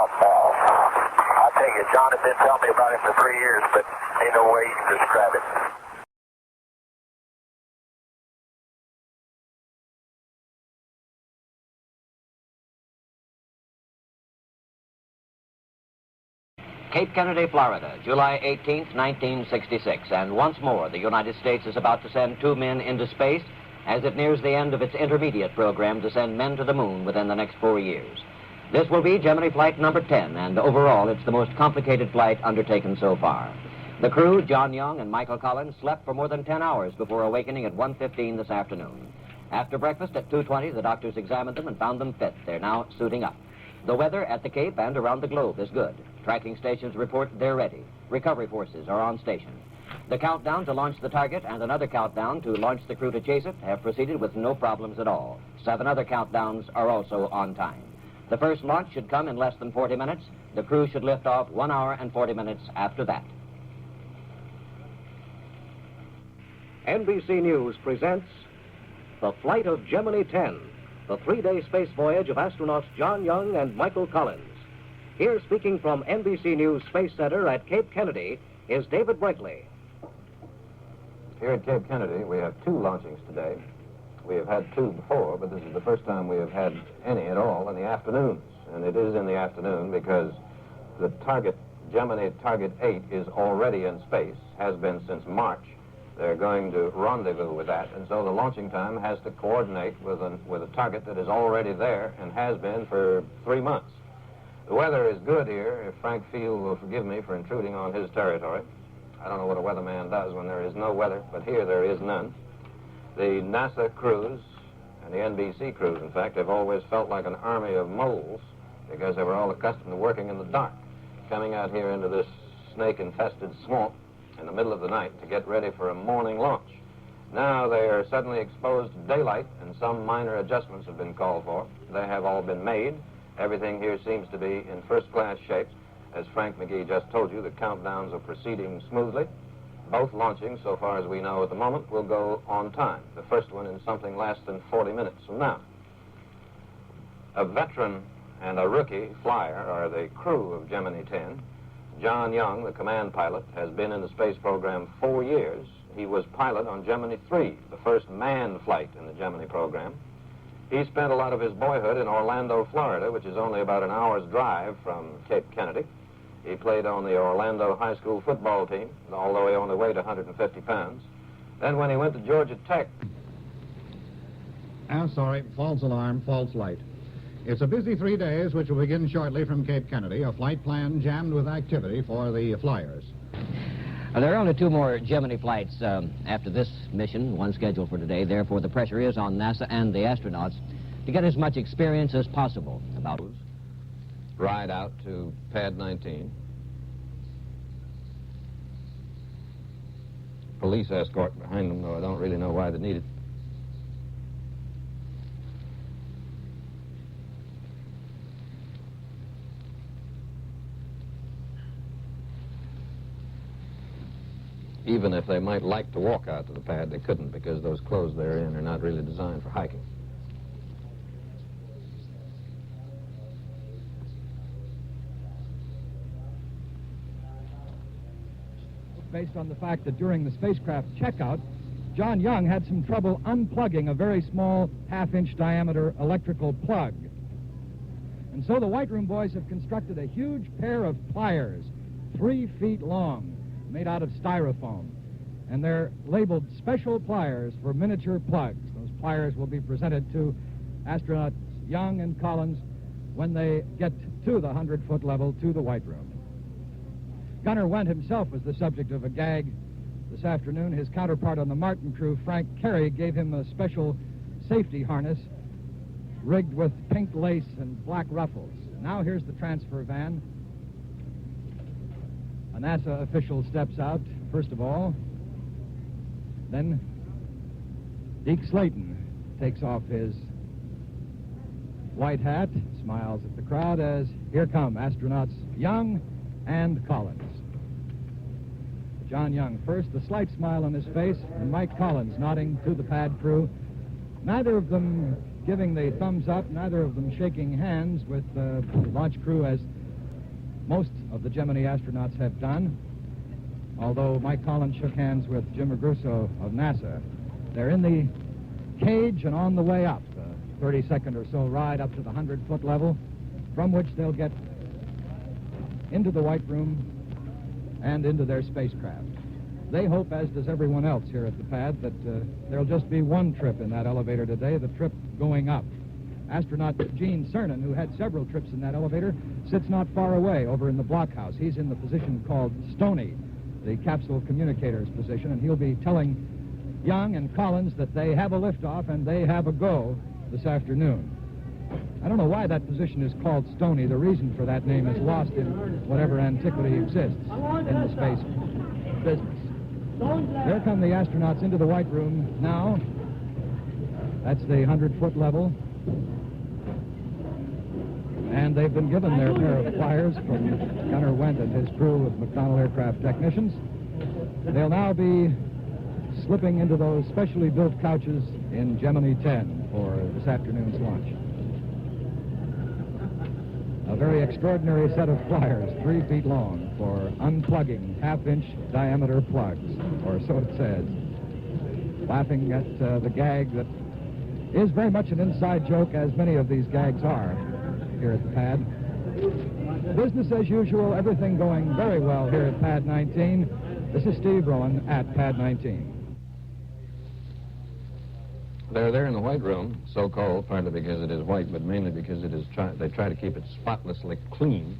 I tell you, John has been telling me about him for 3 years, but ain't no way you can describe it. Cape Kennedy, Florida, July 18th, 1966. And once more, the United States is about to send 2 men into space as it nears the end of its intermediate program to send men to the moon within the next 4 years. This will be Gemini flight number 10, and overall, it's the most complicated flight undertaken so far. The crew, John Young and Michael Collins, slept for more than 10 hours before awakening at 1:15 this afternoon. After breakfast at 2:20, the doctors examined them and found them fit. They're now suiting up. The weather at the Cape and around the globe is good. Tracking stations report they're ready. Recovery forces are on station. The countdown to launch the target and another countdown to launch the crew to chase it have proceeded with no problems at all. 7 other countdowns are also on time. The first launch should come in less than 40 minutes. The crew should lift off 1 hour and 40 minutes after that. NBC News presents the Flight of Gemini 10, the 3-day space voyage of astronauts John Young and Michael Collins. Here speaking from NBC News Space Center at Cape Kennedy is David Brinkley. Here at Cape Kennedy, we have 2 launchings today. We have had 2 before, but this is the first time we have had any at all in the afternoons. And it is in the afternoon because the target, Gemini Target 8, is already in space, has been since March. They're going to rendezvous with that, and so the launching time has to coordinate with a target that is already there and has been for 3 months. The weather is good here. If Frank Field will forgive me for intruding on his territory. I don't know what a weatherman does when there is no weather, but here there is none. The NASA crews and the NBC crews, in fact, have always felt like an army of moles because they were all accustomed to working in the dark, coming out here into this snake-infested swamp in the middle of the night to get ready for a morning launch. Now they are suddenly exposed to daylight, and some minor adjustments have been called for. They have all been made. Everything here seems to be in first-class shape. As Frank McGee just told you, the countdowns are proceeding smoothly. Both launchings, so far as we know at the moment, will go on time. The first one in something less than 40 minutes from now. A veteran and a rookie flyer are the crew of Gemini 10. John Young, the command pilot, has been in the space program 4 years. He was pilot on Gemini 3, the first manned flight in the Gemini program. He spent a lot of his boyhood in Orlando, Florida, which is only about an hour's drive from Cape Kennedy. He played on the Orlando high school football team, although he only weighed 150 pounds. Then when he went to Georgia Tech... I'm sorry, false alarm, false light. It's a busy 3 days, which will begin shortly from Cape Kennedy, a flight plan jammed with activity for the flyers. There are only 2 more Gemini flights after this mission, one scheduled for today. Therefore, the pressure is on NASA and the astronauts to get as much experience as possible about it. Ride out to pad 19. Police escort behind them, though I don't really know why they need it. Even if they might like to walk out to the pad, they couldn't because those clothes they're in are not really designed for hiking. Based on the fact that during the spacecraft checkout, John Young had some trouble unplugging a very small half-inch diameter electrical plug. And so the White Room boys have constructed a huge pair of pliers, 3 feet long, made out of styrofoam. And they're labeled special pliers for miniature plugs. Those pliers will be presented to astronauts Young and Collins when they get to the 100-foot level to the White Room. Gunnar Wendt himself was the subject of a gag this afternoon. His counterpart on the Martin crew, Frank Carey, gave him a special safety harness rigged with pink lace and black ruffles. Now here's the transfer van. A NASA official steps out, first of all. Then Deke Slayton takes off his white hat, smiles at the crowd as here come astronauts Young and Collins. John Young first, a slight smile on his face, and Mike Collins nodding to the pad crew. Neither of them giving the thumbs up, neither of them shaking hands with the launch crew as most of the Gemini astronauts have done. Although Mike Collins shook hands with Jim Magruso of NASA, they're in the cage and on the way up, a 30-second or so ride up to the 100-foot level, from which they'll get into the White Room and into their spacecraft. They hope, as does everyone else here at the pad, that there'll just be one trip in that elevator today, the trip going up. Astronaut Gene Cernan, who had several trips in that elevator, sits not far away over in the blockhouse. He's in the position called Stony, the capsule communicator's position, and he'll be telling Young and Collins that they have a liftoff and they have a go this afternoon. I don't know why that position is called Stony. The reason for that name is lost in whatever antiquity exists in the space business. There come the astronauts into the White Room now. That's the 100-foot level. And they've been given their pair of flyers from Gunnar Wendt and his crew of McDonnell aircraft technicians. They'll now be slipping into those specially built couches in Gemini 10 for this afternoon's lunch. A very extraordinary set of flyers, 3 feet long, for unplugging half-inch diameter plugs, or so it says. Laughing at the gag that is very much an inside joke, as many of these gags are here at the pad. Business as usual, everything going very well here at Pad 19. This is Steve Rowan at Pad 19. They're there in the White Room, so-called, partly because it is white, but mainly because it is they try to keep it spotlessly clean.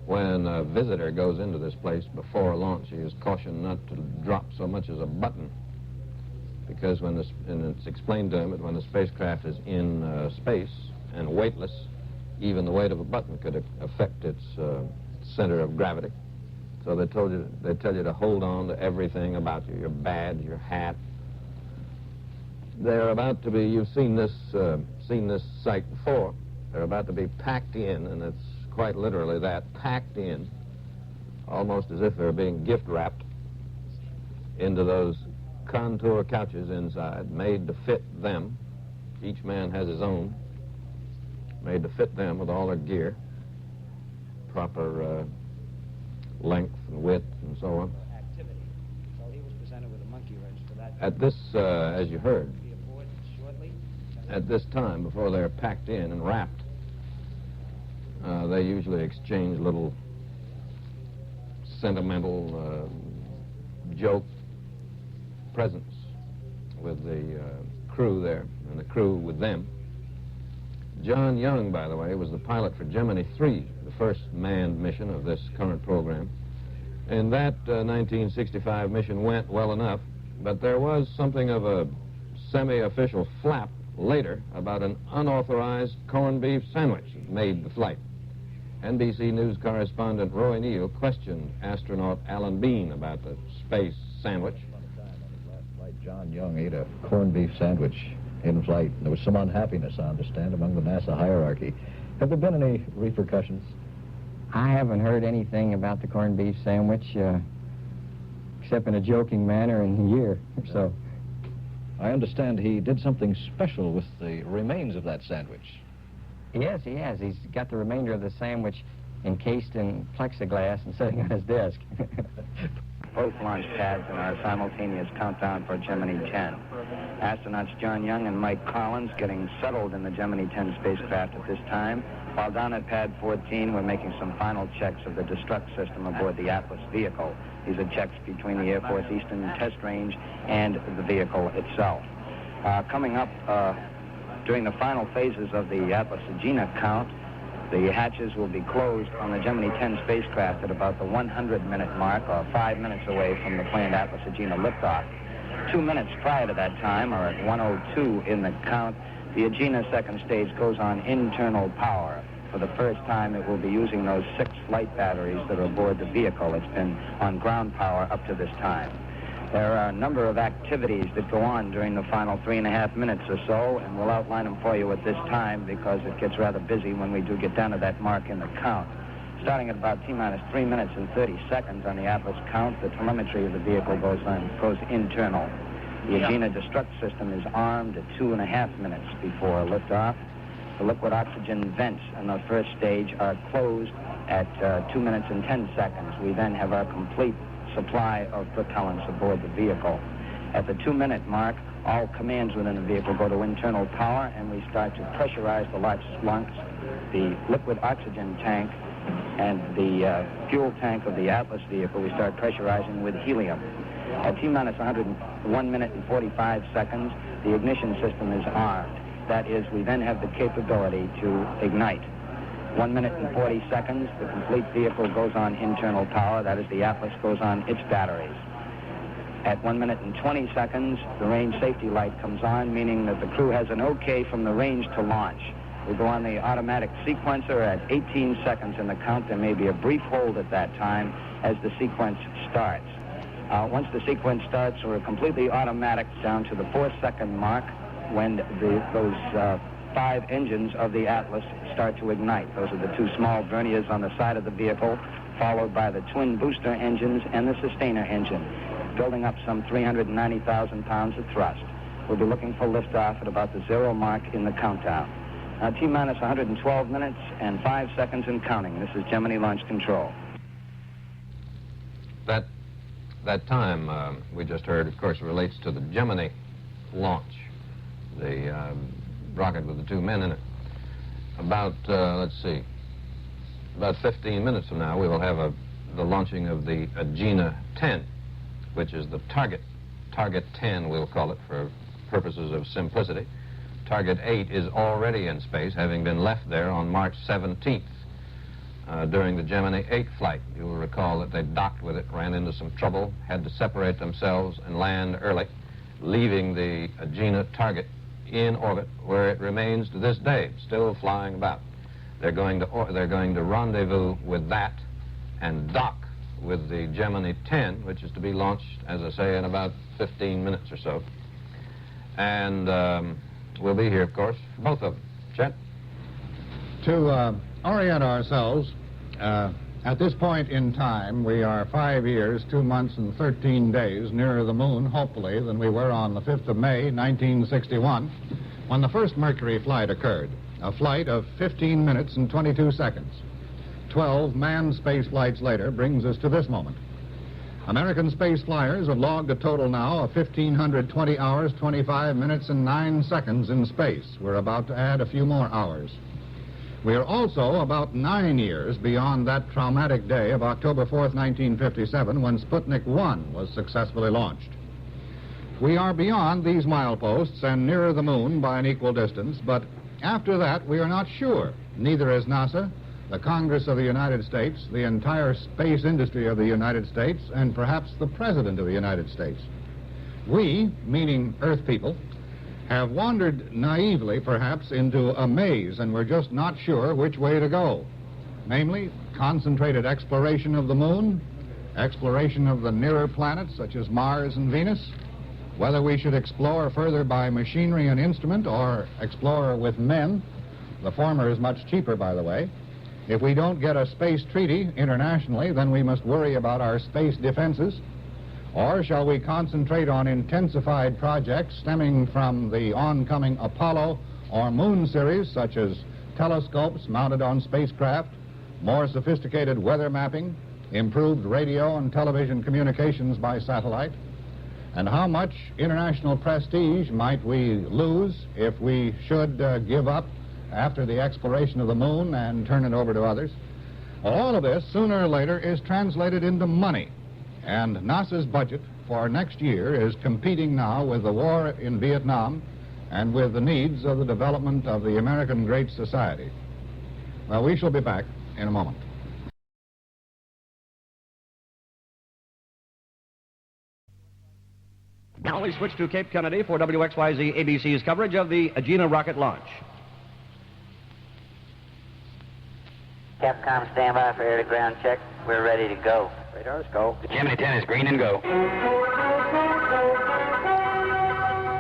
When a visitor goes into this place before launch, he is cautioned not to drop so much as a button, because and it's explained to him that when the spacecraft is in space and weightless, even the weight of a button could affect its center of gravity. So they tell you to hold on to everything about you, your badge, your hat. They're about to be, you've seen this sight before. They're about to be packed in, and it's quite literally that, packed in, almost as if they're being gift wrapped into those contour couches inside, made to fit them. Each man has his own, made to fit them with all their gear, proper length and width and so on. Activity. So he was presented with a monkey wrench for that. At this, as you heard, at this time, before they're packed in and wrapped, they usually exchange little sentimental joke presents with the crew there, and the crew with them. John Young, by the way, was the pilot for Gemini 3, the first manned mission of this current program. And that 1965 mission went well enough, but there was something of a semi-official flap later about an unauthorized corned beef sandwich that made the flight. NBC News correspondent Roy Neal questioned astronaut Alan Bean about the space sandwich. Last flight, John Young ate a corned beef sandwich in flight. There was some unhappiness, I understand, among the NASA hierarchy. Have there been any repercussions? I haven't heard anything about the corned beef sandwich, except in a joking manner in a year or so. I understand he did something special with the remains of that sandwich. Yes, he has. He's got the remainder of the sandwich encased in plexiglass and sitting on his desk. Both launch pads in our simultaneous countdown for Gemini 10. Astronauts John Young and Mike Collins getting settled in the Gemini 10 spacecraft at this time, while down at pad 14 we're making some final checks of the destruct system aboard the Atlas vehicle. These are checks between the Air Force Eastern Test Range and the vehicle itself. Coming up during the final phases of the Atlas-Agena count, the hatches will be closed on the Gemini 10 spacecraft at about the 100-minute mark, or 5 minutes away from the planned Atlas-Agena liftoff. 2 minutes prior to that time, or at 1:02 in the count, the Agena second stage goes on internal power. For the first time, it will be using those 6 light batteries that are aboard the vehicle. It's been on ground power up to this time. There are a number of activities that go on during the final 3.5 minutes or so, and we'll outline them for you at this time because it gets rather busy when we do get down to that mark in the count. Starting at about T-minus 3 minutes and 30 seconds on the Atlas count, the telemetry of the vehicle goes internal. The Agena destruct system is armed at 2.5 minutes before liftoff. The liquid oxygen vents in the first stage are closed at 2 minutes and 10 seconds. We then have our complete supply of propellants aboard the vehicle. At the 2-minute mark, all commands within the vehicle go to internal power, and we start to pressurize the lungs, the liquid oxygen tank, and the fuel tank of the Atlas vehicle. We start pressurizing with helium. At T-minus 101 minute and 45 seconds, the ignition system is armed. That is, we then have the capability to ignite. 1 minute and 40 seconds, the complete vehicle goes on internal power. That is, the Atlas goes on its batteries. At 1 minute and 20 seconds, the range safety light comes on, meaning that the crew has an okay from the range to launch. We go on the automatic sequencer at 18 seconds in the count. There may be a brief hold at that time as the sequence starts. Once the sequence starts, we're completely automatic down to the 4-second mark when those 5 engines of the Atlas start to ignite. Those are the 2 small verniers on the side of the vehicle, followed by the twin booster engines and the sustainer engine, building up some 390,000 pounds of thrust. We'll be looking for liftoff at about the 0 mark in the countdown. Now, T-minus 112 minutes and 5 seconds and counting. This is Gemini Launch Control. That time we just heard, of course, relates to the Gemini launch, the rocket with the 2 men in it. About, let's see, about 15 minutes from now, we will have the launching of the Agena 10, which is the target. Target 10, we'll call it for purposes of simplicity. Target 8 is already in space, having been left there on March 17th during the Gemini 8 flight. You will recall that they docked with it, ran into some trouble, had to separate themselves and land early, leaving the Agena target in orbit, where it remains to this day, still flying about. They're going to rendezvous with that and dock with the Gemini 10, which is to be launched, as I say, in about 15 minutes or so. And we'll be here, of course, for both of them. Chet? To orient ourselves, at this point in time, we are 5 years, 2 months, and 13 days nearer the moon, hopefully, than we were on the 5th of May, 1961, when the first Mercury flight occurred, a flight of 15 minutes and 22 seconds. 12 manned space flights later brings us to this moment. American space flyers have logged a total now of 1,520 hours, 25 minutes, and 9 seconds in space. We're about to add a few more hours. We are also about 9 years beyond that traumatic day of October 4th, 1957, when Sputnik 1 was successfully launched. We are beyond these mileposts and nearer the moon by an equal distance, but after that we are not sure. Neither is NASA, the Congress of the United States, the entire space industry of the United States, and perhaps the President of the United States. We, meaning Earth people, have wandered naively, perhaps, into a maze, and we're just not sure which way to go. Namely, concentrated exploration of the moon, exploration of the nearer planets, such as Mars and Venus, whether we should explore further by machinery and instrument or explore with men. The former is much cheaper, by the way. If we don't get a space treaty internationally, then we must worry about our space defenses. Or shall we concentrate on intensified projects stemming from the oncoming Apollo or Moon series, such as telescopes mounted on spacecraft, more sophisticated weather mapping, improved radio and television communications by satellite? And how much international prestige might we lose if we should give up after the exploration of the moon and turn it over to others? Well, all of this, sooner or later, is translated into money. And NASA's budget for next year is competing now with the war in Vietnam and with the needs of the development of the American Great Society. Well, we shall be back in a moment. Now we switch to Cape Kennedy for WXYZ ABC's coverage of the Agena rocket launch. Capcom, stand by for air-to-ground check. We're ready to go. Radars go. The Gemini 10 is green and go.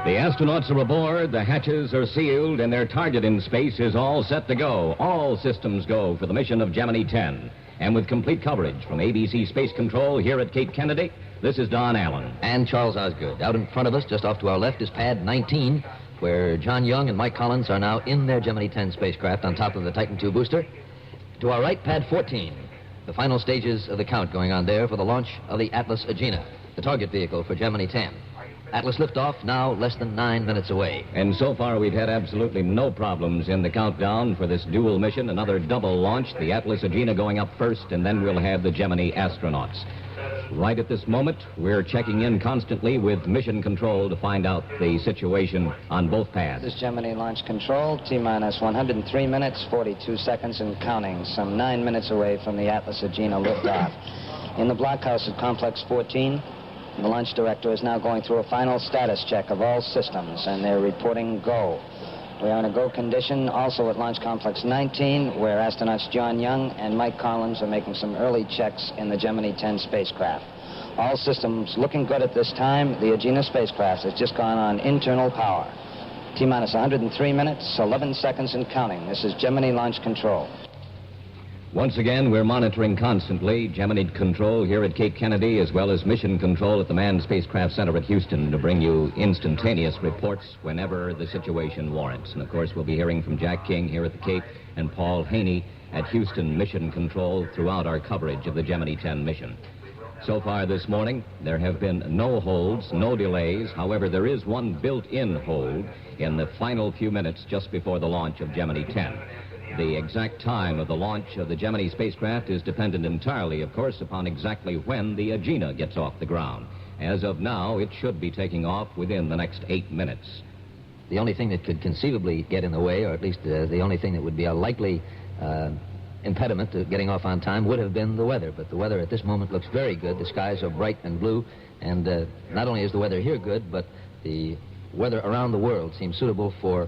The astronauts are aboard, the hatches are sealed, and their target in space is all set to go. All systems go for the mission of Gemini 10. And with complete coverage from ABC Space Control here at Cape Kennedy, this is Don Allen. And Charles Osgood. Out in front of us, just off to our left, is pad 19. where John Young and Mike Collins are now in their Gemini 10 spacecraft on top of the Titan II booster. To our right, pad 14, the final stages of the count going on there for the launch of the Atlas-Agena, the target vehicle for Gemini 10. Atlas liftoff now less than 9 minutes away. And so far, we've had absolutely no problems in the countdown for this dual mission. Another double launch, the Atlas-Agena going up first, and then we'll have the Gemini astronauts. Right at this moment, we're checking in constantly with Mission Control to find out the situation on both pads. This is Gemini Launch Control, T-minus 103 minutes, 42 seconds and counting, some 9 minutes away from the Atlas-Agena liftoff. In the blockhouse at Complex 14, the launch director is now going through a final status check of all systems, and they're reporting go. We are in a go condition also at Launch Complex 19, where astronauts John Young and Mike Collins are making some early checks in the Gemini 10 spacecraft. All systems looking good at this time. The Agena spacecraft has just gone on internal power. T-minus 103 minutes, 11 seconds and counting. This is Gemini Launch Control. Once again, we're monitoring constantly Gemini Control here at Cape Kennedy, as well as Mission Control at the Manned Spacecraft Center at Houston, to bring you instantaneous reports whenever the situation warrants. And, of course, we'll be hearing from Jack King here at the Cape and Paul Haney at Houston Mission Control throughout our coverage of the Gemini 10 mission. So far this morning, there have been no holds, no delays. However, there is one built-in hold in the final few minutes just before the launch of Gemini 10. The exact time of the launch of the Gemini spacecraft is dependent entirely, of course, upon exactly when the Agena gets off the ground. As of now, it should be taking off within the next 8 minutes. The only thing that could conceivably get in the way, or at least the only thing that would be a likely impediment to getting off on time, would have been the weather. But the weather at this moment looks very good. The skies are bright and blue, and not only is the weather here good, but the weather around the world seems suitable for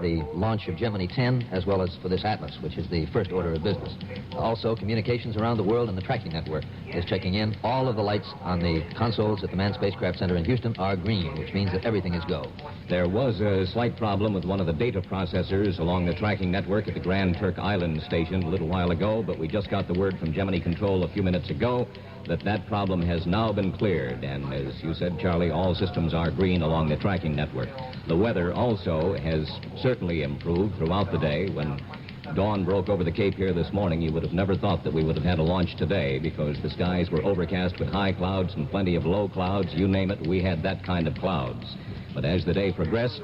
the launch of Gemini 10, as well as for this Atlas, which is the first order of business. Also, communications around the world and the tracking network is checking in. All of the lights on the consoles at the Manned Spacecraft Center in Houston are green, which means that everything is go. There was a slight problem with one of the data processors along the tracking network at the Grand Turk Island station a little while ago, but we just got the word from Gemini Control a few minutes ago that problem has now been cleared. And as you said, Charlie, all systems are green along the tracking network. The weather also has certainly improved throughout the day. When dawn broke over the Cape here this morning, you would have never thought that we would have had a launch today, because the skies were overcast with high clouds and plenty of low clouds. You name it, we had that kind of clouds. But as the day progressed,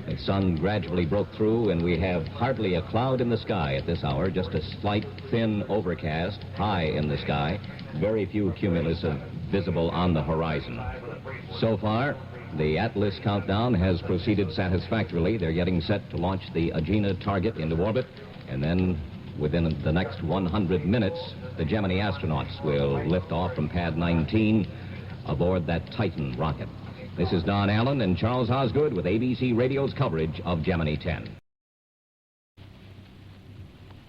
the sun gradually broke through, and we have hardly a cloud in the sky at this hour, just a slight, thin overcast high in the sky. Very few cumulus visible on the horizon. So far, the Atlas countdown has proceeded satisfactorily. They're getting set to launch the Agena target into orbit, and then within the next 100 minutes, the Gemini astronauts will lift off from pad 19 aboard that Titan rocket. This is Don Allen and Charles Osgood with ABC Radio's coverage of Gemini 10.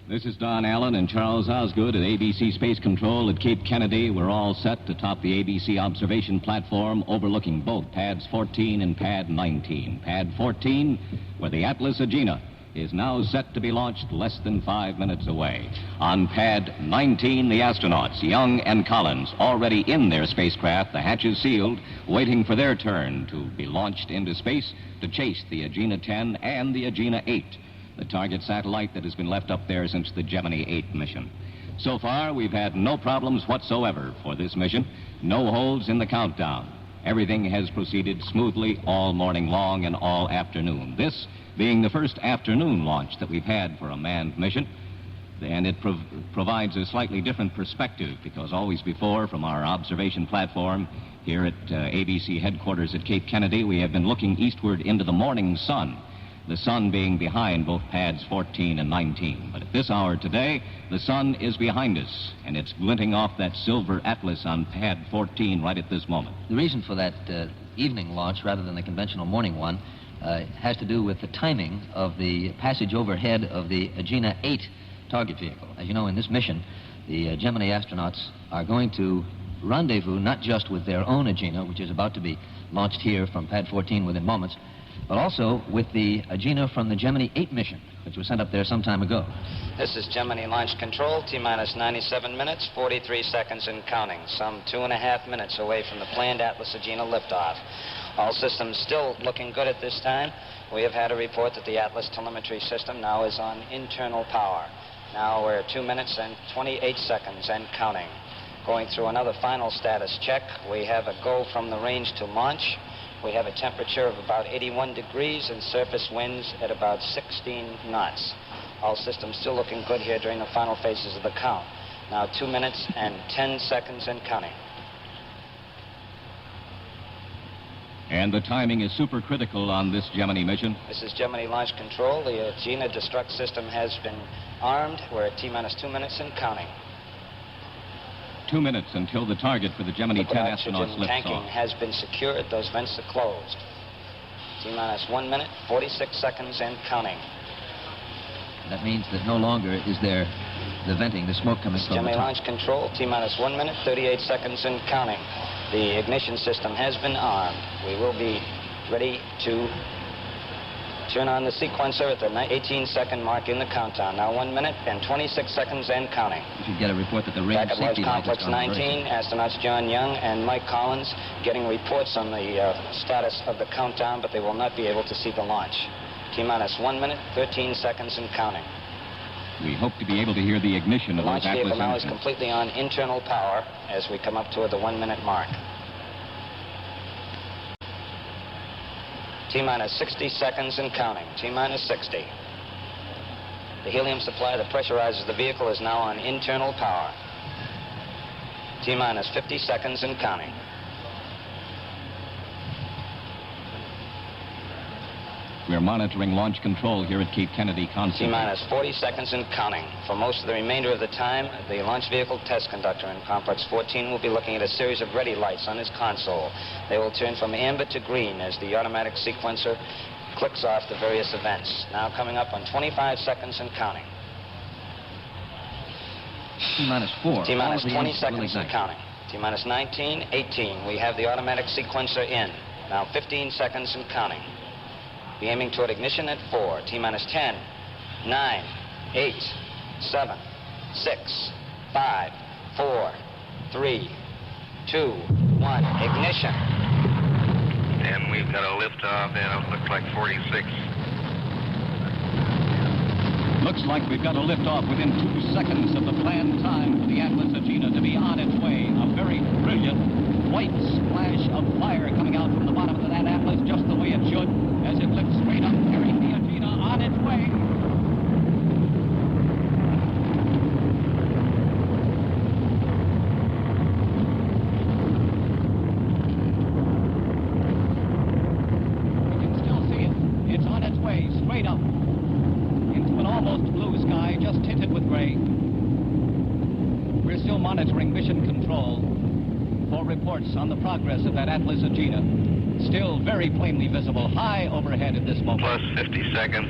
This is Don Allen and Charles Osgood at ABC Space Control at Cape Kennedy. We're all set to top the ABC observation platform overlooking both pads 14 and pad 19. Pad 14, where the Atlas-Agena is now set to be launched less than 5 minutes away. On pad 19, the astronauts, Young and Collins, already in their spacecraft, the hatches sealed, waiting for their turn to be launched into space to chase the Agena 10 and the Agena 8. The target satellite that has been left up there since the Gemini 8 mission. So far, we've had no problems whatsoever for this mission. No holds in the countdown. Everything has proceeded smoothly all morning long and all afternoon. This being the first afternoon launch that we've had for a manned mission. And it provides a slightly different perspective, because always before, from our observation platform here at ABC headquarters at Cape Kennedy, we have been looking eastward into the morning sun. The sun being behind both pads 14 and 19. But at this hour today, the sun is behind us, and it's glinting off that silver Atlas on pad 14 right at this moment. The reason for that evening launch rather than the conventional morning one has to do with the timing of the passage overhead of the Agena 8 target vehicle. As you know, in this mission, the Gemini astronauts are going to rendezvous not just with their own Agena, which is about to be launched here from pad 14 within moments, but also with the Agena from the Gemini 8 mission, which was sent up there some time ago. This is Gemini Launch Control, T-minus 97 minutes, 43 seconds and counting, some 2.5 minutes away from the planned Atlas-Agena liftoff. All systems still looking good at this time. We have had a report that the Atlas telemetry system now is on internal power. Now we're 2 minutes and 28 seconds and counting. Going through another final status check. We have a go from the range to launch. We have a temperature of about 81 degrees and surface winds at about 16 knots. All systems still looking good here during the final phases of the count. Now 2 minutes and 10 seconds and counting. And the timing is super critical on this Gemini mission. This is Gemini Launch Control. The Agena destruct system has been armed. We're at T-minus 2 minutes and counting. 2 minutes until the target for the Gemini 10 astronauts lifts tanking off. has been secured. Those vents are closed. T-minus 1 minute, 46 seconds and counting. That means that no longer is there the venting, the smoke coming from the Gemini top. Launch Control, T-minus 1 minute, 38 seconds and counting. The ignition system has been armed. We will be ready to turn on the sequencer at the 18-second mark in the countdown. Now 1 minute and 26 seconds and counting. You should get a report that the range Back at Launch safety light has Complex gone 19, astronauts John Young and Mike Collins getting reports on the status of the countdown, but they will not be able to see the launch. T-minus 1 minute, 13 seconds and counting. We hope to be able to hear the ignition of The those launch vehicle Atlas now is engines. completely on internal power as we come up toward the 1 minute mark. T-minus 60 seconds and counting. T-minus 60. The helium supply that pressurizes the vehicle is now on internal power. T-minus 50 seconds and counting. We're monitoring launch control here at Cape Kennedy constantly. T-minus 40 seconds and counting. For most of the remainder of the time, the launch vehicle test conductor in Complex 14 will be looking at a series of ready lights on his console. They will turn from amber to green as the automatic sequencer clicks off the various events. Now coming up on 25 seconds and counting. T-minus 4. T-minus All the 20 engines will seconds and ignite. counting. T-minus 19, 18. We have the automatic sequencer in. Now 15 seconds and counting. Be aiming toward ignition at 4. T-minus 10, 9, 8, 7, 6, 5, 4, 3, 2, 1. Ignition. And we've got a liftoff, and it looks like 46. Looks like we've got a liftoff within 2 seconds of the planned time for the Atlas-Agena to be on its way. A very brilliant white splash of fire coming out from the bottom of that Atlas, just the way it should, as it lifts straight up, carrying the Agena on its way. We can still see it. It's on its way, straight up, into an almost blue sky, just tinted with gray. We're still monitoring mission control for reports on the progress of that Atlas-Agena. Still very plainly visible, high overhead at this moment. Plus 50 seconds.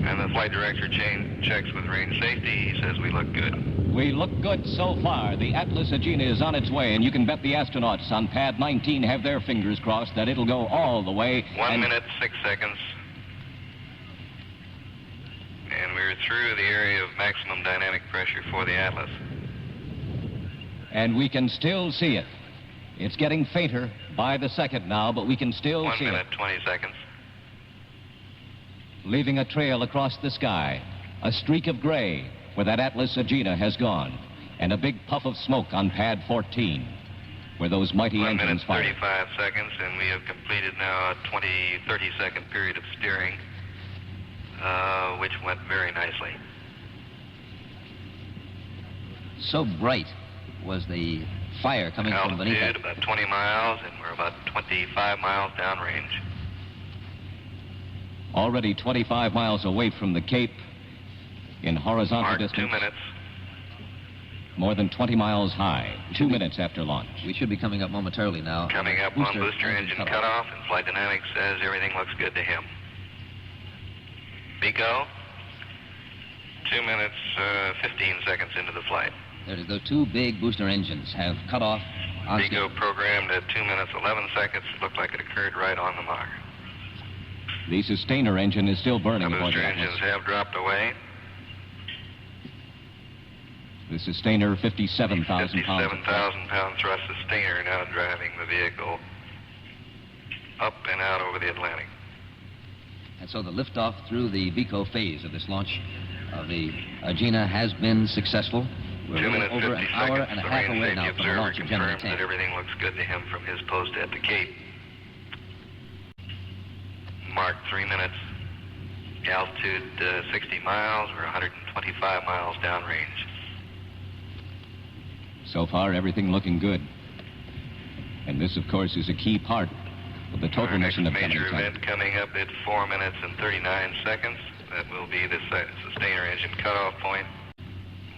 And the flight director checks with range safety. He says we look good. We look good so far. The Atlas-Agena is on its way, and you can bet the astronauts on pad 19 have their fingers crossed that it'll go all the way. 1 minute, 6 seconds. And we're through the area of maximum dynamic pressure for the Atlas. And we can still see it. It's getting fainter by the second now, but we can still 1 see minute, it. 20 seconds. Leaving a trail across the sky, a streak of gray where that Atlas-Agena has gone, and a big puff of smoke on pad 14, where those mighty 1 engines minute, fire. 35 seconds, and we have completed now a 30-second period of steering, which went very nicely. So bright was the fire coming from beneath Altitude it. about 20 miles, and we're about 25 miles downrange. Already 25 miles away from the Cape in horizontal Mark, distance. 2 minutes. More than 20 miles high, 2 minutes after launch. We should be coming up momentarily now. Coming up on booster engine cutoff, and Flight Dynamics says everything looks good to him. Pico, 2 minutes, 15 seconds into the flight. Those two big booster engines have cut off on Pico programmed at 2 minutes, 11 seconds. It looked like it occurred right on the mark. The sustainer engine is still burning The for booster the Atlas. engines have dropped away. The sustainer, 57,000 pounds. 57,000 pound thrust sustainer now driving the vehicle up and out over the Atlantic. And so the liftoff through the VICO phase of this launch of the Agena has been successful. We're 2 minutes, over 50 an hour seconds. and a The half range away safety now from the observer launch of Gemini confirms 10. that everything looks good to him from his post at the Cape. Mark 3 minutes. Altitude 60 miles or 125 miles downrange. So far, everything looking good. And this, of course, is a key part of the total mission of Gemini 10. Major event coming up at 4 minutes and 39 seconds. That will be the sustainer engine cutoff point.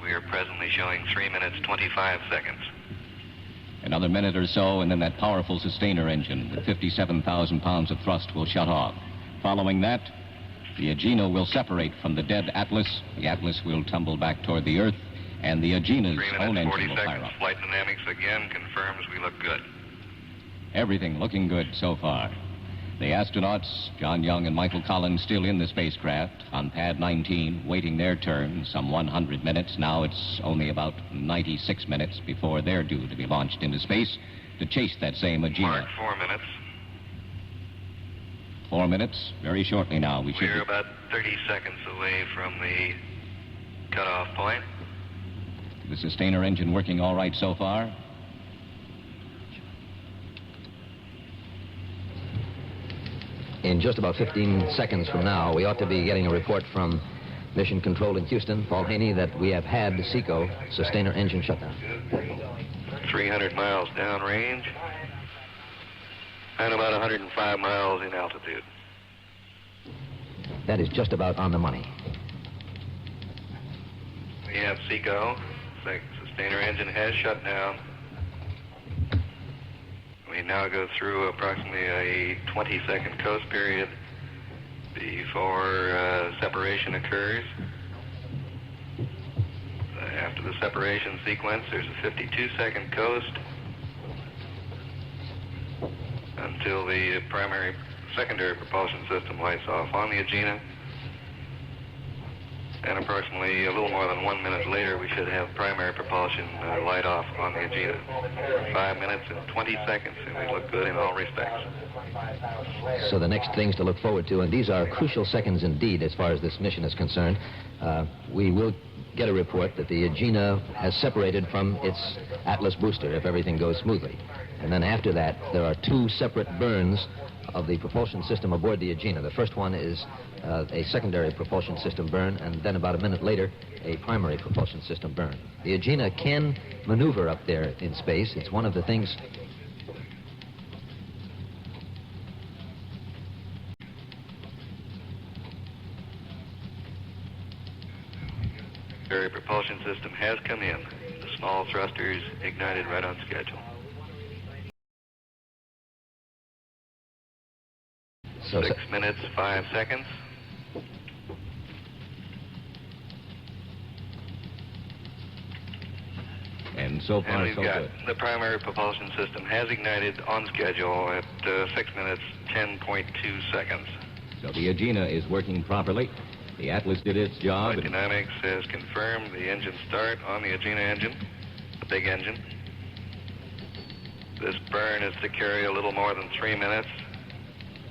We are presently showing 3 minutes, 25 seconds. Another minute or so, and then that powerful sustainer engine with 57,000 pounds of thrust will shut off. Following that, the Agena will separate from the dead Atlas. The Atlas will tumble back toward the Earth, and the Agena's 3 own minutes, engine 40 will fire seconds. up. Flight dynamics again confirms we look good. Everything looking good so far. The astronauts, John Young and Michael Collins, still in the spacecraft on pad 19, waiting their turn, some 100 minutes. Now it's only about 96 minutes before they're due to be launched into space to chase that same Agena. Mark 4 minutes. 4 minutes, very shortly now. We're about 30 seconds away from the cutoff point. The sustainer engine working all right so far. In just about 15 seconds from now, we ought to be getting a report from Mission Control in Houston, Paul Haney, that we have had the SECO sustainer engine shutdown. 300 miles downrange and about 105 miles in altitude. That is just about on the money. We have SECO. The sustainer engine has shut down. We now go through approximately a 20-second coast period before separation occurs. After the separation sequence, there's a 52-second coast until the secondary propulsion system lights off on the Agena. And approximately a little more than 1 minute later, we should have primary propulsion light off on the Agena. 5 minutes and 20 seconds, and we look good in all respects. So the next things to look forward to, and these are crucial seconds indeed as far as this mission is concerned, we will get a report that the Agena has separated from its Atlas booster if everything goes smoothly. And then after that, there are two separate burns of the propulsion system aboard the Agena. The first one is a secondary propulsion system burn, and then about a minute later, a primary propulsion system burn. The Agena can maneuver up there in space. It's one of the things... The propulsion system has come in. The small thrusters ignited right on schedule. So 6 minutes, 5 seconds. And so far, we've so got good. The primary propulsion system has ignited on schedule at 6 minutes, 10.2 seconds. So the Agena is working properly. The Atlas did its job. Flight dynamics has confirmed the engine start on the Agena engine, the big engine. This burn is to carry a little more than 3 minutes.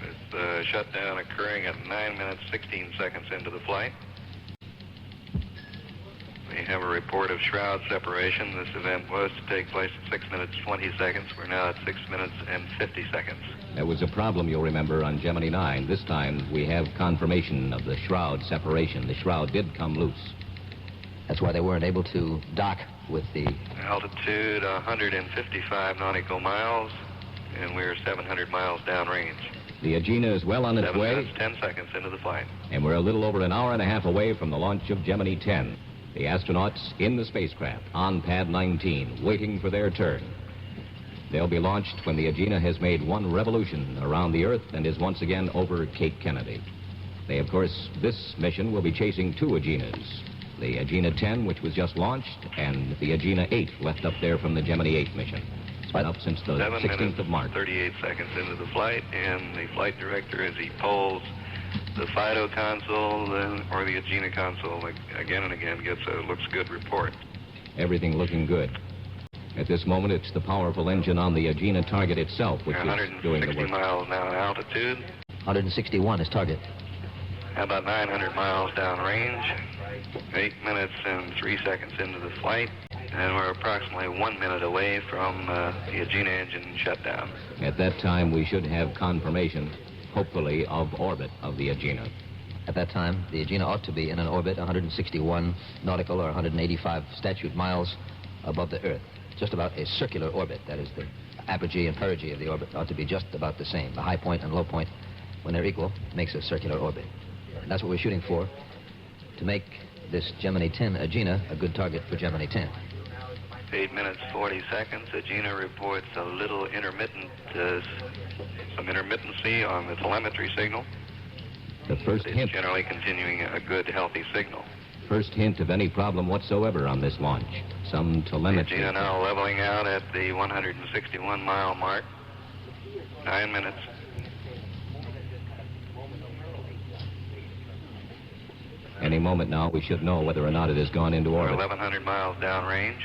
With shutdown occurring at 9 minutes, 16 seconds into the flight. We have a report of shroud separation. This event was to take place at 6 minutes, 20 seconds. We're now at 6 minutes and 50 seconds. There was a problem, you'll remember, on Gemini 9. This time, we have confirmation of the shroud separation. The shroud did come loose. That's why they weren't able to dock with the... Altitude 155 nautical miles, and we're 700 miles downrange. The Agena is well on its 7 way. minutes, 10 seconds into the flight. And we're a little over an hour and a half away from the launch of Gemini 10. The astronauts in the spacecraft on pad 19, waiting for their turn. They'll be launched when the Agena has made one revolution around the Earth and is once again over Cape Kennedy. They, of course, this mission will be chasing two Agenas. The Agena 10, which was just launched, and the Agena 8, left up there from the Gemini 8 mission. It's been up since the 16th of March. 38 seconds into the flight, and the flight director, as he polls the FIDO console or the Agena console, again and again, gets a looks good report. Everything looking good. At this moment, it's the powerful engine on the Agena target itself which is doing the 160 work. miles now in altitude. 161 is target. About 900 miles downrange. 8 minutes and 3 seconds into the flight. And we're approximately 1 minute away from the Agena engine shutdown. At that time, we should have confirmation, hopefully, of orbit of the Agena. At that time, the Agena ought to be in an orbit 161 nautical or 185 statute miles above the Earth. Just about a circular orbit. That is, the apogee and perigee of the orbit ought to be just about the same. The high point and low point, when they're equal, makes a circular orbit. And that's what we're shooting for, to make this Gemini 10 Agena a good target for Gemini 10. 8 minutes, 40 seconds. Agena reports a little intermittent, some intermittency on the telemetry signal. The first hint. It's generally continuing a good, healthy signal. First hint of any problem whatsoever on this launch. Some telemetry. Agena now leveling out at the 161-mile mark. 9 minutes. Any moment now, we should know whether or not it has gone into We're orbit. 1,100 miles downrange.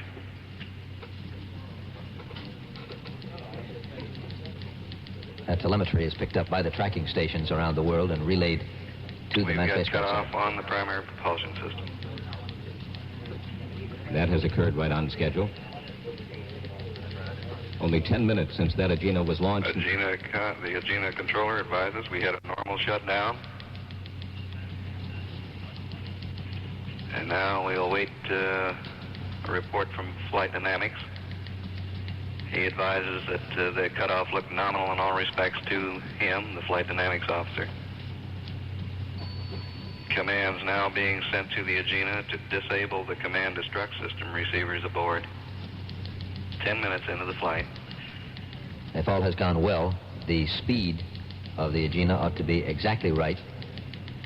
That telemetry is picked up by the tracking stations around the world and relayed to the manned We've got spacecraft. cutoff on the primary propulsion system. That has occurred right on schedule. Only 10 minutes since that Agena was launched. The Agena controller advises we had a normal shutdown. And now we'll wait a report from flight dynamics. He advises that the cutoff looked nominal in all respects to him, the flight dynamics officer. Commands now being sent to the Agena to disable the command destruct system receivers aboard. 10 minutes into the flight. If all has gone well, the speed of the Agena ought to be exactly right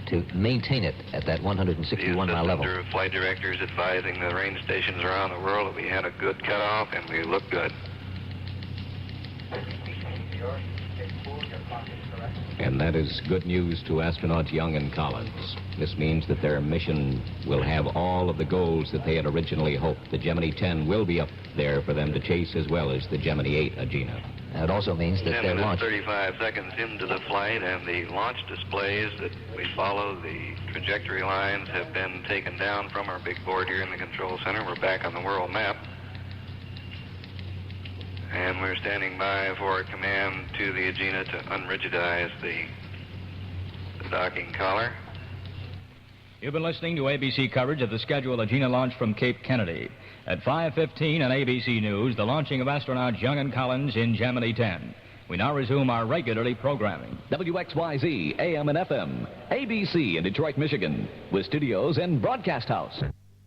to maintain it at that 161-mile level. The flight director is advising the range stations around the world that we had a good cutoff and we look good. And that is good news to astronauts Young and Collins. This means that their mission will have all of the goals that they had originally hoped. The Gemini 10 will be up there for them to chase, as well as the Gemini 8 Agena. And it also means that their launch... 35 seconds into the flight, and the launch displays that we follow, the trajectory lines have been taken down from our big board here in the control center. We're back on the world map. And we're standing by for a command to the Agena to unrigidize the docking collar. You've been listening to ABC coverage of the scheduled Agena launch from Cape Kennedy. At 5:15 on ABC News, the launching of astronauts Young and Collins in Gemini 10. We now resume our regularly programming. WXYZ, AM and FM, ABC in Detroit, Michigan, with studios and broadcast house.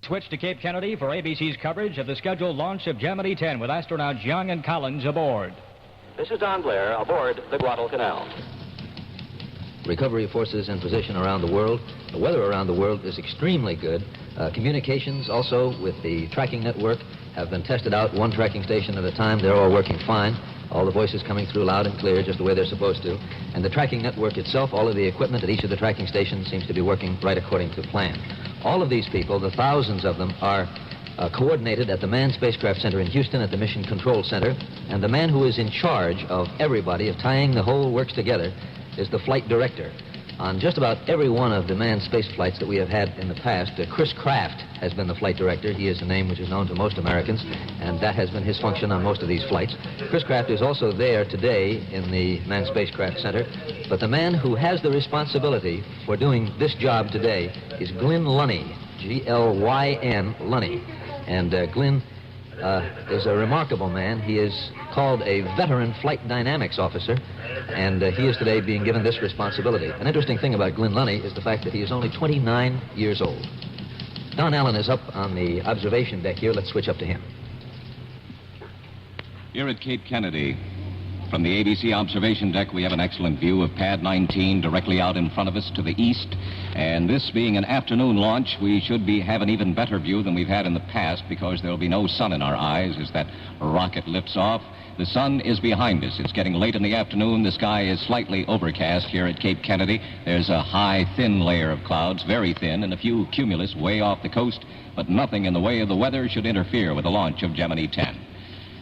Switch to Cape Kennedy for ABC's coverage of the scheduled launch of Gemini 10 with astronauts Young and Collins aboard. This is Don Blair aboard the Guadalcanal. Recovery forces in position around the world. The weather around the world is extremely good. Communications also with the tracking network have been tested out, one tracking station at a time. They're all working fine. All the voices coming through loud and clear, just the way they're supposed to. And the tracking network itself, all of the equipment at each of the tracking stations seems to be working right according to plan. All of these people, the thousands of them, are coordinated at the Manned Spacecraft Center in Houston at the Mission Control Center. And the man who is in charge of everybody, of tying the whole works together, is the flight director. On just about every one of the manned space flights that we have had in the past, Chris Kraft has been the flight director. He is a name which is known to most Americans, and that has been his function on most of these flights. Chris Kraft is also there today in the Manned Spacecraft Center, but the man who has the responsibility for doing this job today is Glyn Lunny, G-L-Y-N, Lunny. And Glyn is a remarkable man. He is called a veteran flight dynamics officer, and he is today being given this responsibility. An interesting thing about Glyn Lunny is the fact that he is only 29 years old. Don Allen is up on the observation deck here. Let's switch up to him. Here at Cape Kennedy, from the ABC observation deck, we have an excellent view of Pad 19 directly out in front of us to the east. And this being an afternoon launch, we should have an even better view than we've had in the past, because there will be no sun in our eyes as that rocket lifts off. The sun is behind us. It's getting late in the afternoon. The sky is slightly overcast here at Cape Kennedy. There's a high, thin layer of clouds, very thin, and a few cumulus way off the coast, but nothing in the way of the weather should interfere with the launch of Gemini 10.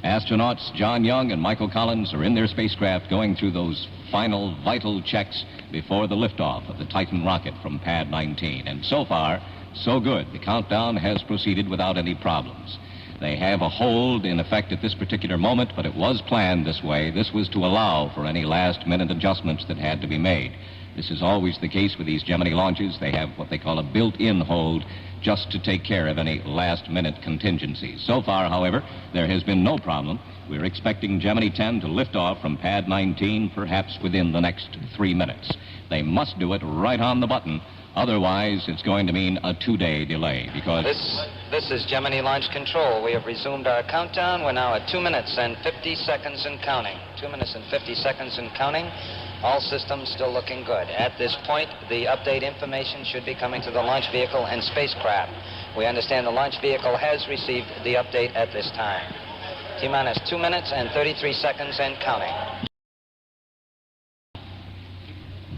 Astronauts John Young and Michael Collins are in their spacecraft going through those final vital checks before the liftoff of the Titan rocket from Pad 19. And so far, so good. The countdown has proceeded without any problems. They have a hold in effect at this particular moment, but it was planned this way. This was to allow for any last-minute adjustments that had to be made. This is always the case with these Gemini launches. They have what they call a built-in hold just to take care of any last-minute contingencies. So far, however, there has been no problem. We're expecting Gemini 10 to lift off from Pad 19 perhaps within the next 3 minutes. They must do it right on the button. Otherwise, it's going to mean a 2-day delay because... This is Gemini Launch Control. We have resumed our countdown. We're now at 2 minutes and 50 seconds and counting. 2 minutes and 50 seconds and counting. All systems still looking good. At this point, the update information should be coming to the launch vehicle and spacecraft. We understand the launch vehicle has received the update at this time. T-minus 2 minutes and 33 seconds and counting.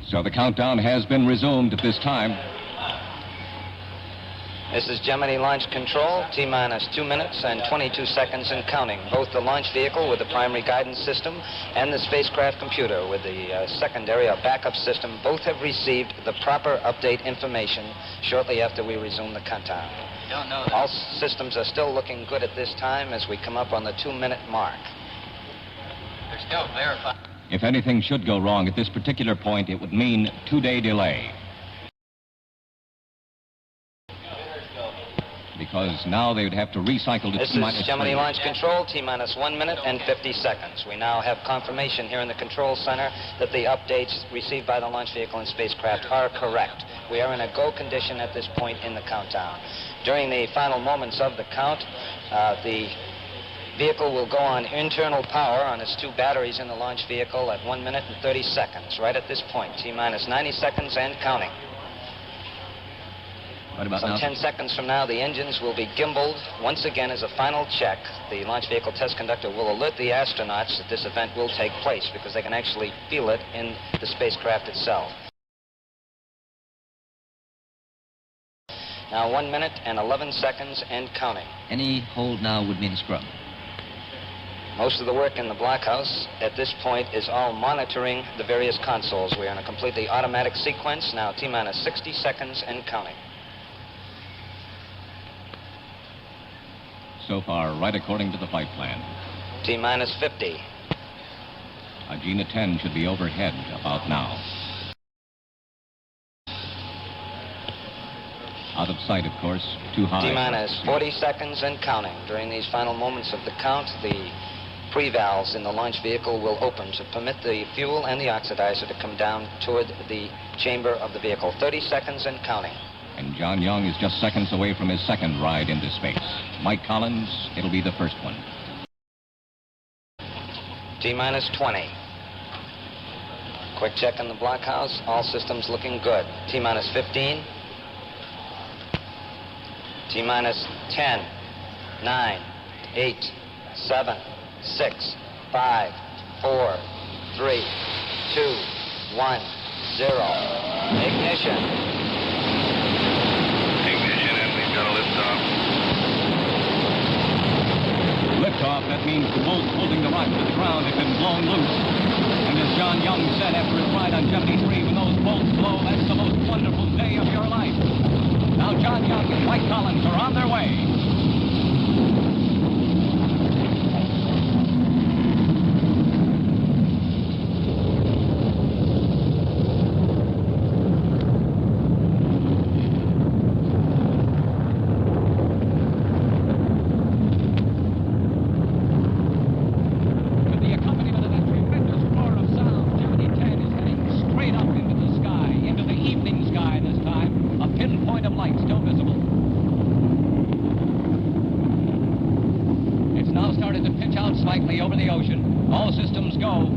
So the countdown has been resumed at this time. This is Gemini Launch Control, T-minus 2 minutes and 22 seconds and counting. Both the launch vehicle with the primary guidance system and the spacecraft computer with the secondary or backup system both have received the proper update information shortly after we resume the countdown. All systems are still looking good at this time as we come up on the 2-minute mark. They're still verifying. If anything should go wrong at this particular point, it would mean 2-day delay. Because now they would have to recycle to This T-minus is Gemini 3. Launch Control, T-minus 1 minute and 50 seconds. We now have confirmation here in the control center that the updates received by the launch vehicle and spacecraft are correct. We are in a go condition at this point in the countdown. During the final moments of the count, the vehicle will go on internal power on its 2 batteries in the launch vehicle at 1 minute and 30 seconds. Right at this point, T-minus 90 seconds and counting. What about Some now? 10 seconds from now, the engines will be gimbaled once again as a final check. The launch vehicle test conductor will alert the astronauts that this event will take place because they can actually feel it in the spacecraft itself. Now 1 minute and 11 seconds and counting. Any hold now would mean a scrub. Most of the work in the blockhouse at this point is all monitoring the various consoles. We are in a completely automatic sequence. Now T-minus 60 seconds and counting. So far, right according to the flight plan. T-minus 50. Agena 10 should be overhead about now. Out of sight, of course, too high. T-minus 40 seconds and counting. During these final moments of the count, the pre-valves in the launch vehicle will open to permit the fuel and the oxidizer to come down toward the chamber of the vehicle. 30 seconds and counting. And John Young is just seconds away from his second ride into space. Mike Collins, it'll be the first one. T-minus 20. Quick check in the blockhouse. All systems looking good. T-minus 15. T-minus 10, 9, 8, 7, 6, 5, 4, 3, 2, 1, 0. Ignition. And we've got a liftoff. Liftoff, that means the bolts holding the rocket to the ground have been blown loose. And as John Young said after his ride on Gemini 3, when those bolts blow, that's the most wonderful day of your life. Now John Young and Mike Collins are on their way. Over the ocean. All systems go.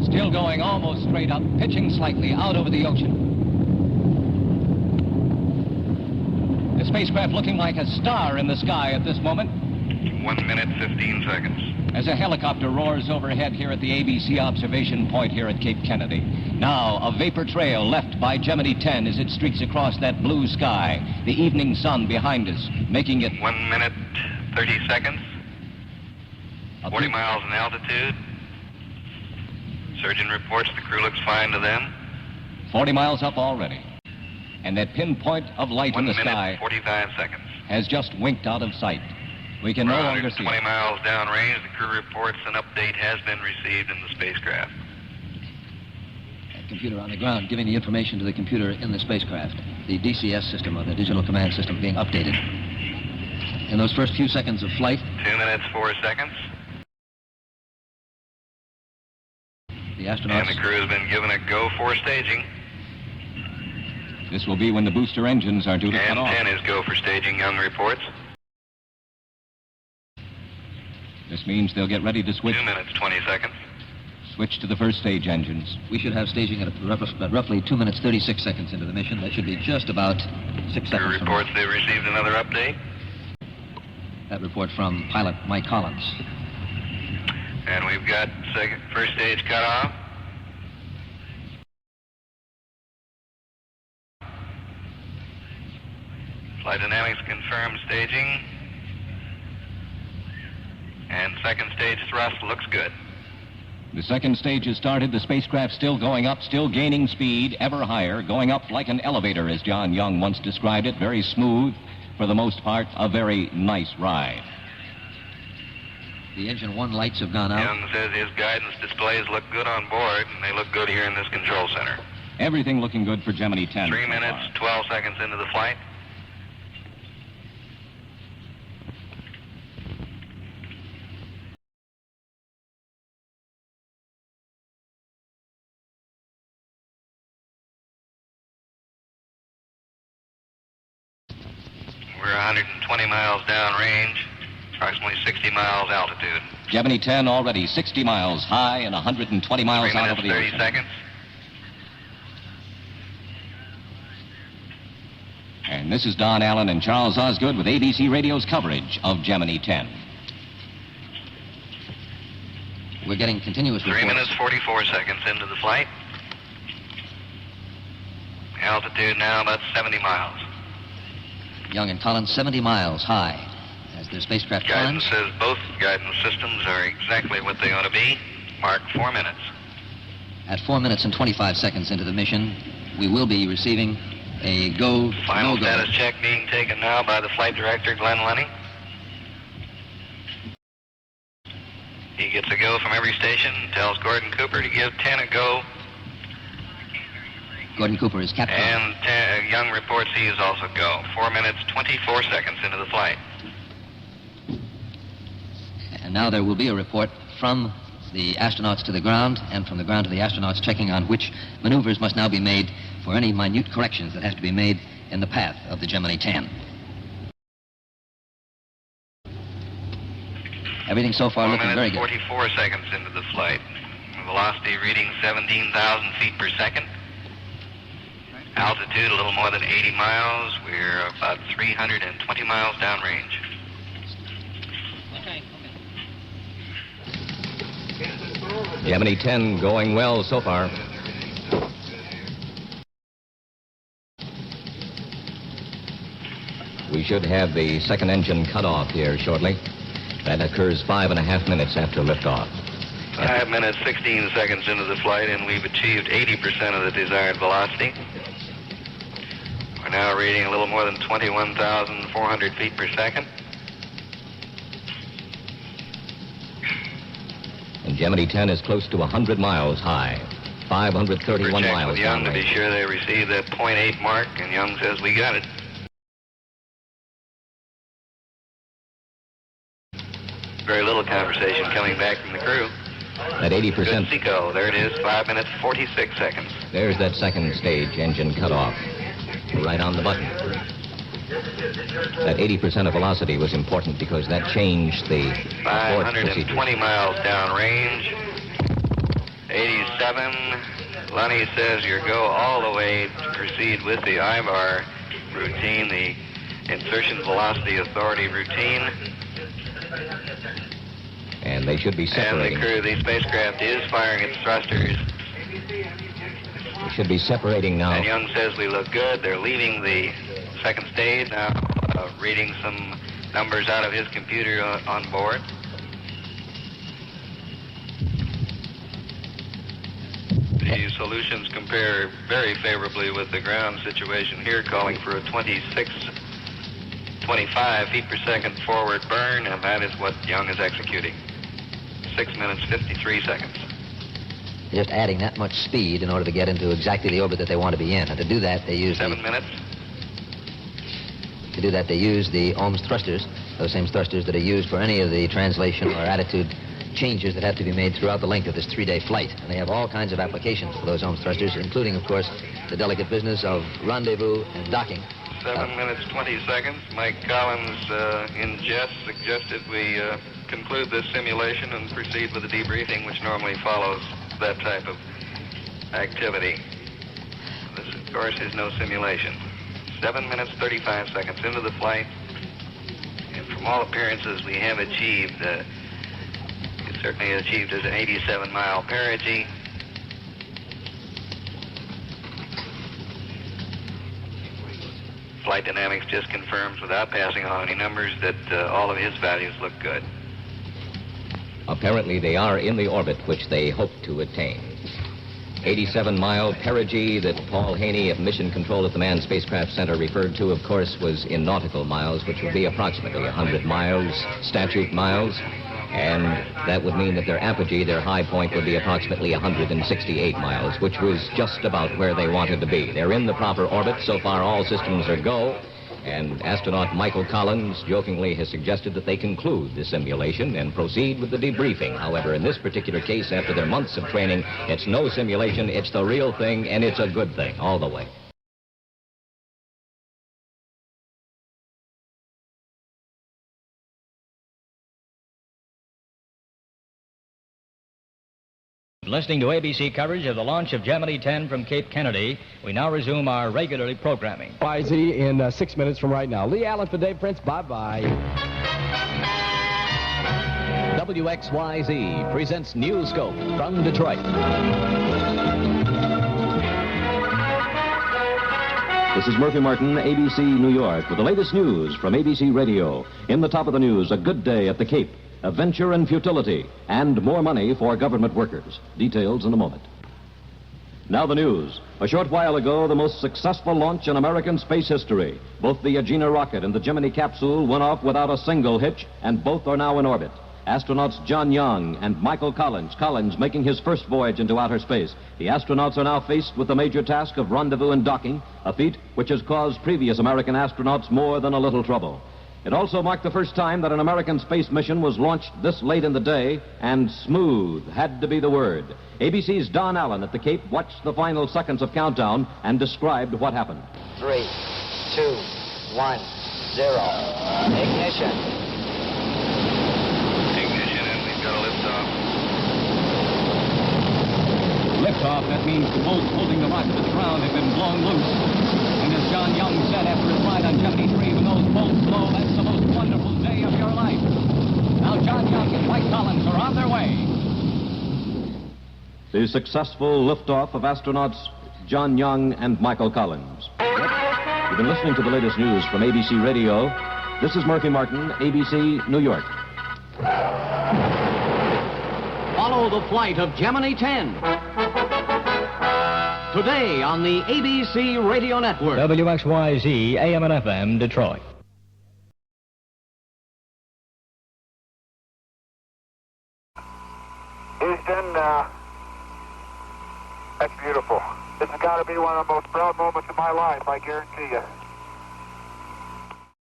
Still going almost straight up, pitching slightly out over the ocean. This spacecraft looking like a star in the sky at this moment. 1 minute, 15 seconds. As a helicopter roars overhead here at the ABC observation point here at Cape Kennedy. Now, a vapor trail left by Gemini 10 as it streaks across that blue sky. The evening sun behind us, making it... 1 minute, 30 seconds. 40 miles in altitude. Surgeon reports the crew looks fine to them. 40 miles up already. And that pinpoint of light in the sky... 1 minute, 45 seconds. ...has just winked out of sight. We can no longer see 20 it. miles downrange, the crew reports an update has been received in the spacecraft. Computer on the ground giving the information to the computer in the spacecraft. The DCS system, or the digital command system, being updated. In those first few seconds of flight... 2 minutes, 4 seconds. The astronauts... And the crew has been given a go for staging. This will be when the booster engines are due to cut And off. 10 is go for staging, Young reports. This means they'll get ready to switch. 2 minutes, 20 seconds. Switch to the first stage engines. We should have staging at roughly 2 minutes, 36 seconds into the mission. That should be just about 6 seconds Crew from reports they've received another update. that report from pilot Mike Collins. And we've got first stage cutoff. Flight dynamics confirms staging. And second stage thrust looks good. The second stage has started. The spacecraft still going up, still gaining speed, ever higher, going up like an elevator, as John Young once described it. Very smooth, for the most part, a very nice ride. The engine 1 lights have gone out. Young says his guidance displays look good on board, and they look good here in this control center. Everything looking good for Gemini 10. 3 minutes, 12 seconds into the flight. We're 120 miles downrange, approximately 60 miles altitude. Gemini 10 already 60 miles high and 120 miles 3 out minutes, over the 30 ocean. seconds. And this is Don Allen and Charles Osgood with ABC Radio's coverage of Gemini 10. We're getting continuous 3 reports. minutes, 44 seconds into the flight. Altitude now about 70 miles. Young and Collins, 70 miles high as their spacecraft Guidance climbs. says both guidance systems are exactly what they ought to be. Mark 4 minutes. At 4 minutes and 25 seconds into the mission, we will be receiving a go. Final no-go. status check being taken now by the flight director, Glenn Lenny. He gets a go from every station, tells Gordon Cooper to give 10 a go. Gordon Cooper is captain. And Young reports he is also go. 4 minutes, 24 seconds into the flight. And now there will be a report from the astronauts to the ground and from the ground to the astronauts, checking on which maneuvers must now be made for any minute corrections that have to be made in the path of the Gemini 10. Everything so far 4 looking very minutes, good. 44 seconds into the flight. Velocity reading 17,000 feet per second. Altitude a little more than 80 miles. We're about 320 miles downrange. Gemini 10 going well so far. We should have the second engine cut off here shortly. That occurs 5.5 minutes after liftoff. 5 minutes, 16 seconds into the flight, and we've achieved 80% of the desired velocity. We're now reading a little more than 21,400 feet per second. And Gemini 10 is close to 100 miles high. 531 Check miles with Young to be downrange. sure they received that 0.8 mark, and Young says we got it. Very little conversation coming back from the crew. At 80%, Seco, there it is, 5 minutes, 46 seconds. there's that second stage engine cut off. Right on the button. That 80% of velocity was important because that changed the abort procedure. 520 miles downrange. 87. Lenny says you go all the way to proceed with the IVAR routine. The insertion velocity authority routine. And they should be separating. And the crew of the spacecraft is firing its thrusters. They should be separating now. And Young says we look good. They're leaving the second stage now, reading some numbers out of his computer on board. The solutions compare very favorably with the ground situation here, calling for a 25 feet per second forward burn, and that is what Young is executing. 6 minutes, 53 seconds. Just adding that much speed in order to get into exactly the orbit that they want to be in. And to do that, they use 7 minutes. To do that, they use the Ohm's thrusters, those same thrusters that are used for any of the translation or attitude changes that have to be made throughout the length of this 3-day flight. And they have all kinds of applications for those Ohm's thrusters, including, of course, the delicate business of rendezvous and docking. 7 minutes, 20 seconds. Mike Collins, in jest, suggested we conclude this simulation and proceed with the debriefing, which normally follows that type of activity. This, of course, is no simulation. 7 minutes, 35 seconds into the flight, and from all appearances, we have achieved, it certainly achieved as an 87-mile perigee. Flight dynamics just confirms, without passing on any numbers, that all of his values look good. Apparently, they are in the orbit which they hope to attain. 87-mile perigee that Paul Haney of Mission Control at the Manned Spacecraft Center referred to, of course, was in nautical miles, which would be approximately 100 miles, statute miles, and that would mean that their apogee, their high point, would be approximately 168 miles, which was just about where they wanted to be. They're in the proper orbit. So far, all systems are go. And astronaut Michael Collins jokingly has suggested that they conclude the simulation and proceed with the debriefing. However, in this particular case, after their months of training, it's no simulation, it's the real thing, and it's a good thing all the way. Listening to ABC coverage of the launch of Gemini 10 from Cape Kennedy, we now resume our regularly programming. YZ in 6 minutes from right now. Lee Allen for Dave Prince. Bye-bye. WXYZ presents Newscope from Detroit. This is Murphy Martin, ABC New York, with the latest news from ABC Radio. In the top of the news, a good day at the Cape. Adventure and futility, and more money for government workers. Details in a moment. Now the news. A short while ago, the most successful launch in American space history. Both the Agena rocket and the Gemini capsule went off without a single hitch, and both are now in orbit. Astronauts John Young and Michael Collins making his first voyage into outer space. The astronauts are now faced with the major task of rendezvous and docking, a feat which has caused previous American astronauts more than a little trouble. It also marked the first time that an American space mission was launched this late in the day, and smooth had to be the word. ABC's Don Allen at the Cape watched the final seconds of countdown and described what happened. 3, 2, 1, 0. Ignition. Ignition, and we've got a liftoff. Liftoff, that means the bolts holding the rocket to the ground have been blown loose. And as John Young said after his flight on Gemini 3, when those bolts blow, that's the most wonderful day of your life. Now John Young and Mike Collins are on their way. The successful liftoff of astronauts John Young and Michael Collins. You've been listening to the latest news from ABC Radio. This is Murphy Martin, ABC, New York. Follow the flight of Gemini 10. Today on the ABC Radio Network. WXYZ, AM and FM, Detroit. Houston, that's beautiful. This has got to be one of the most proud moments of my life, I guarantee you.